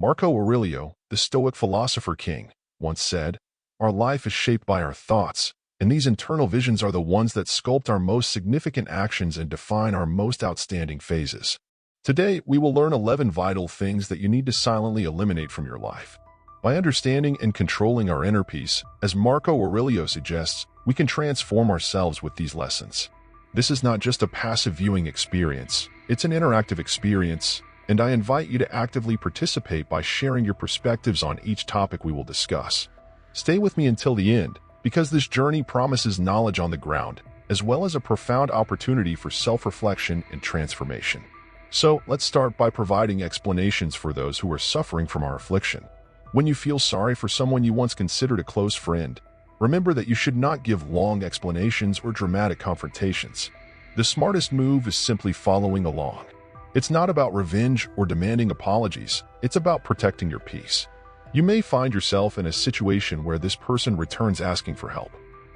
Marco Aurelio, the Stoic philosopher king, once said, "Our life is shaped by our thoughts, and these internal visions are the ones that sculpt our most significant actions and define our most outstanding phases." Today, we will learn 11 vital things that you need to silently eliminate from your life. By understanding and controlling our inner peace, as Marco Aurelio suggests, we can transform ourselves with these lessons. This is not just a passive viewing experience, it's an interactive experience, and I invite you to actively participate by sharing your perspectives on each topic we will discuss. Stay with me until the end, because this journey promises knowledge on the ground, as well as a profound opportunity for self-reflection and transformation. So, let's start by providing explanations for those who are suffering from our affliction. When you feel sorry for someone you once considered a close friend, remember that you should not give long explanations or dramatic confrontations. The smartest move is simply following along. It's not about revenge or demanding apologies, it's about protecting your peace. You may find yourself in a situation where this person returns asking for help.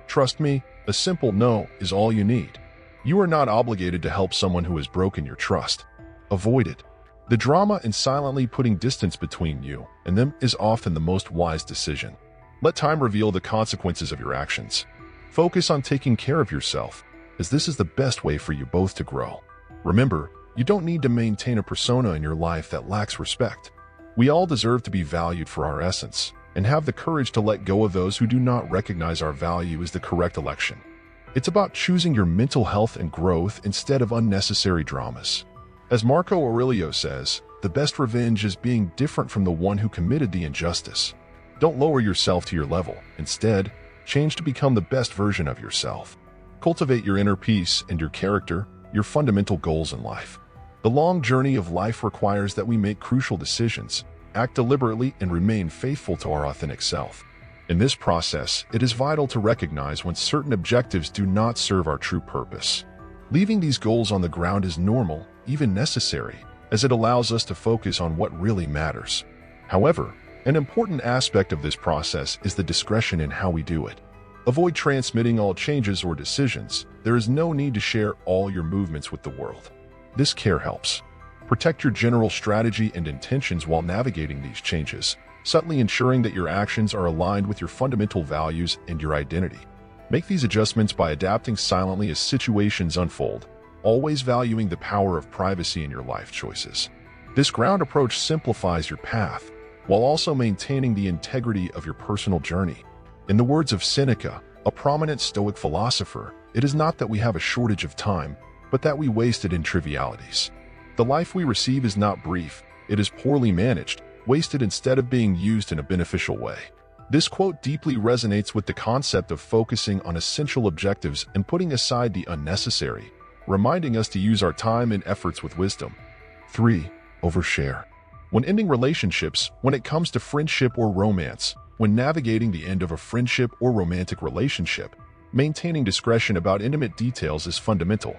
Trust me, a simple no is all you need. You are not obligated to help someone who has broken your trust. Avoid it. The drama and silently putting distance between you and them is often the most wise decision. Let time reveal the consequences of your actions. Focus on taking care of yourself, as this is the best way for you both to grow. Remember, you don't need to maintain a persona in your life that lacks respect. We all deserve to be valued for our essence, and have the courage to let go of those who do not recognize our value is the correct election. It's about choosing your mental health and growth instead of unnecessary dramas. As Marco Aurelio says, the best revenge is being different from the one who committed the injustice. Don't lower yourself to your level. Instead, change to become the best version of yourself. Cultivate your inner peace and your character, your fundamental goals in life. The long journey of life requires that we make crucial decisions, act deliberately, and remain faithful to our authentic self. In this process, it is vital to recognize when certain objectives do not serve our true purpose. Leaving these goals on the ground is normal, even necessary, as it allows us to focus on what really matters. However, an important aspect of this process is the discretion in how we do it. Avoid transmitting all changes or decisions. There is no need to share all your movements with the world. This care helps. Protect your general strategy and intentions while navigating these changes, subtly ensuring that your actions are aligned with your fundamental values and your identity. Make these adjustments by adapting silently as situations unfold, always valuing the power of privacy in your life choices. This ground approach simplifies your path, while also maintaining the integrity of your personal journey. In the words of Seneca, a prominent Stoic philosopher, it is not that we have a shortage of time, but that we waste it in trivialities. The life we receive is not brief, it is poorly managed, wasted instead of being used in a beneficial way. This quote deeply resonates with the concept of focusing on essential objectives and putting aside the unnecessary, reminding us to use our time and efforts with wisdom. 3. Overshare. When ending relationships, when it comes to friendship or romance, when navigating the end of a friendship or romantic relationship, maintaining discretion about intimate details is fundamental.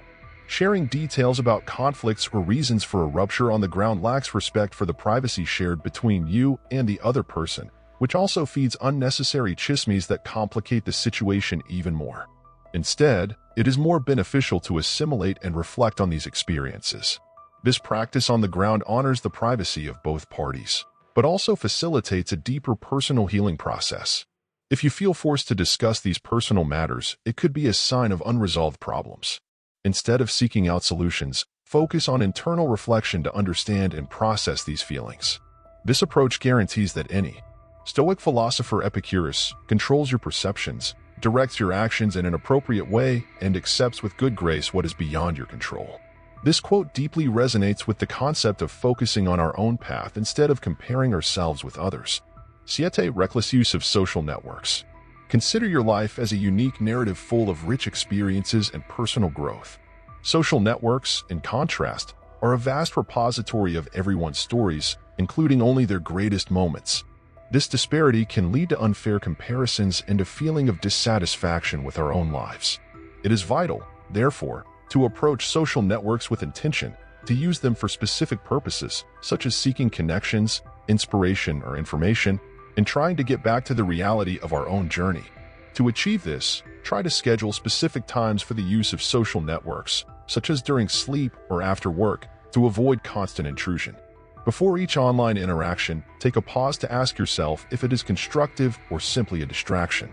Sharing details about conflicts or reasons for a rupture on the ground lacks respect for the privacy shared between you and the other person, which also feeds unnecessary chismes that complicate the situation even more. Instead, it is more beneficial to assimilate and reflect on these experiences. This practice on the ground honors the privacy of both parties, but also facilitates a deeper personal healing process. If you feel forced to discuss these personal matters, it could be a sign of unresolved problems. Instead of seeking out solutions, focus on internal reflection to understand and process these feelings. This approach guarantees that any Stoic philosopher Epicurus controls your perceptions, directs your actions in an appropriate way, and accepts with good grace what is beyond your control. This quote deeply resonates with the concept of focusing on our own path instead of comparing ourselves with others. 7. Reckless use of social networks. Consider your life as a unique narrative full of rich experiences and personal growth. Social networks, in contrast, are a vast repository of everyone's stories, including only their greatest moments. This disparity can lead to unfair comparisons and a feeling of dissatisfaction with our own lives. It is vital, therefore, to approach social networks with intention, to use them for specific purposes, such as seeking connections, inspiration, or information, and trying to get back to the reality of our own journey. To achieve this, try to schedule specific times for the use of social networks, such as during sleep or after work, to avoid constant intrusion. Before each online interaction, take a pause to ask yourself if it is constructive or simply a distraction.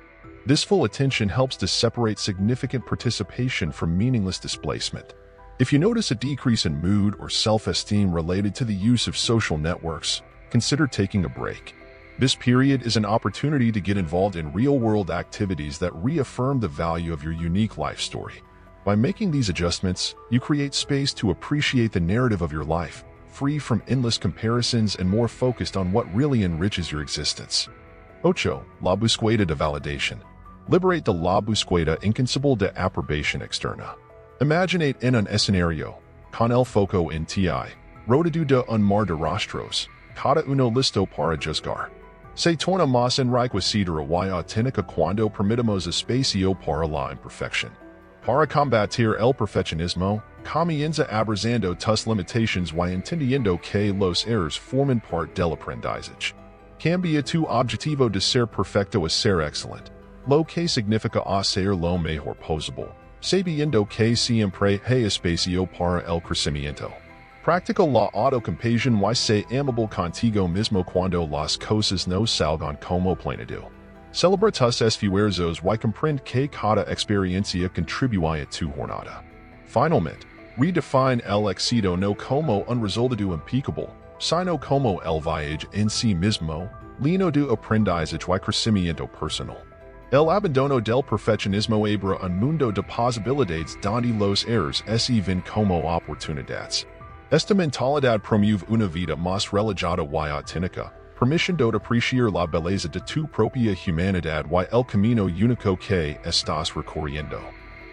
This full attention helps to separate significant participation from meaningless displacement. If you notice a decrease in mood or self-esteem related to the use of social networks, consider taking a break. This period is an opportunity to get involved in real-world activities that reaffirm the value of your unique life story. By making these adjustments, you create space to appreciate the narrative of your life, free from endless comparisons and more focused on what really enriches your existence. 8. La búsqueda de validación. Liberate de la búsqueda incansable de aprobación externa. Imaginate en un escenario, con el foco en ti, rodeado de un mar de rostros, cada uno listo para juzgar. Se torna más enriquecedora y auténtica cuando permitimos espacio para la imperfección. Para combatir el perfeccionismo, comienza abrazando tus limitations y entendiendo que los errores forman parte del aprendizaje. Cambia tu objetivo de ser perfecto a ser excelente, lo que significa hacer lo mejor posible, sabiendo que siempre hay espacio para el crecimiento. Practica la autocompasión y sé amable contigo mismo cuando las cosas no salgan como planeado. Celebra tus esfuerzos y comprende que cada experiencia contribuye a tu jornada. Finalmente, redefine el éxito no como un resultado impecable, sino como el viaje en sí mismo, lleno de aprendizaje y crecimiento personal. El abandono del perfeccionismo abre un mundo de posibilidades donde los errores se ven como oportunidades. Esta mentalidad promueve una vida más relajada y auténtica, permitiendo apreciar la belleza de tu propia humanidad y el camino único que estás recorriendo.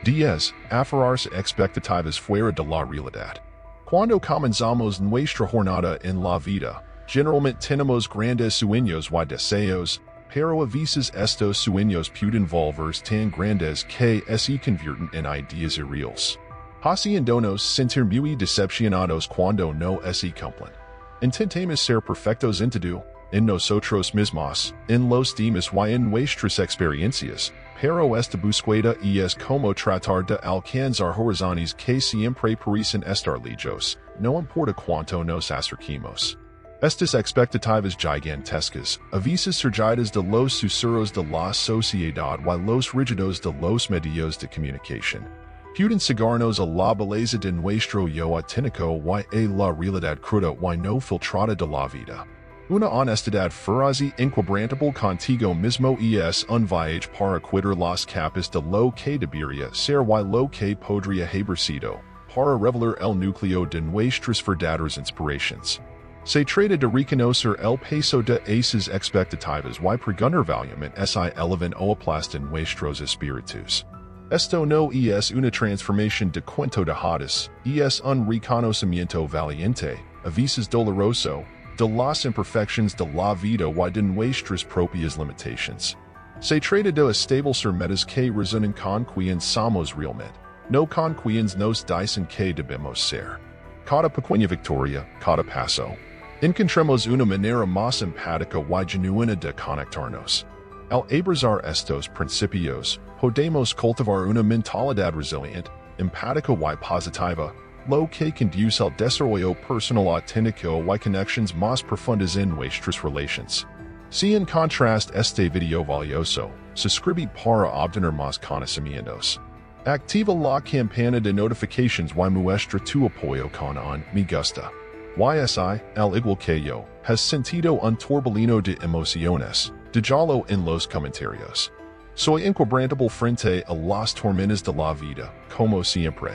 10. Aferrarse a expectativas fuera de la realidad. Cuando comenzamos nuestra jornada en la vida, generalmente tenemos grandes sueños y deseos, pero a veces estos sueños pueden volverse tan grandes que se convierten en ideas irreales, haciéndonos sentir muy decepcionados cuando no se cumplen. Intentemos ser perfectos en todo, en nosotros mismos, en los demás y en nuestras experiencias, pero esta búsqueda es como tratar de alcanzar horizontes que siempre parecen estar lejos, no importa cuánto nos acerquemos. Estas expectativas gigantescas, a veces surgidas de los susurros de la sociedad y los rígidos de los medios de comunicación, pueden cegarnos a la belleza de nuestro yo auténtico y a la realidad cruda y no filtrada de la vida. Una honestidad feroz y inquebrantable contigo mismo es un viaje para quitar las capas de lo que debería ser y lo que podría haber sido, para revelar el núcleo de nuestras verdaderas inspiraciones. Se trata de reconocer el peso de esas expectativas y preguntar volumen si elevan o aplastan nuestros espíritus. Esto no es una transformación de cuento de hadas, es un reconocimiento valiente, a veces doloroso, de las imperfecciones de la vida y de nuestras propias limitations. Se trata de establecer metas que resuenen con quien somos realmente, no con quienes nos dicen que debemos ser. Cada pequeña victoria, cada paso. Encontremos una manera más empática y genuina de conectarnos. Al abrazar estos principios, podemos cultivar una mentalidad resiliente, empática y positiva, lo que conduce al desarrollo personal auténtico y conexiones más profundas en nuestras relaciones. Si encontraste este video valioso, suscribe para obtener más conocimientos. Activa la campana de notifications y muestra tu apoyo con un me gusta. YSI, al igual que yo, has sentido un torbellino de emociones. Déjalo en los comentarios. Soy inquebrantable frente a las tormentas de la vida, como siempre.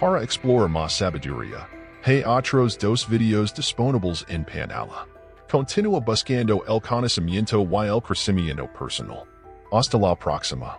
Para explorar más sabiduría, hay otros dos videos disponibles en pantalla. Continúa buscando el conocimiento y el crecimiento personal. Hasta la próxima.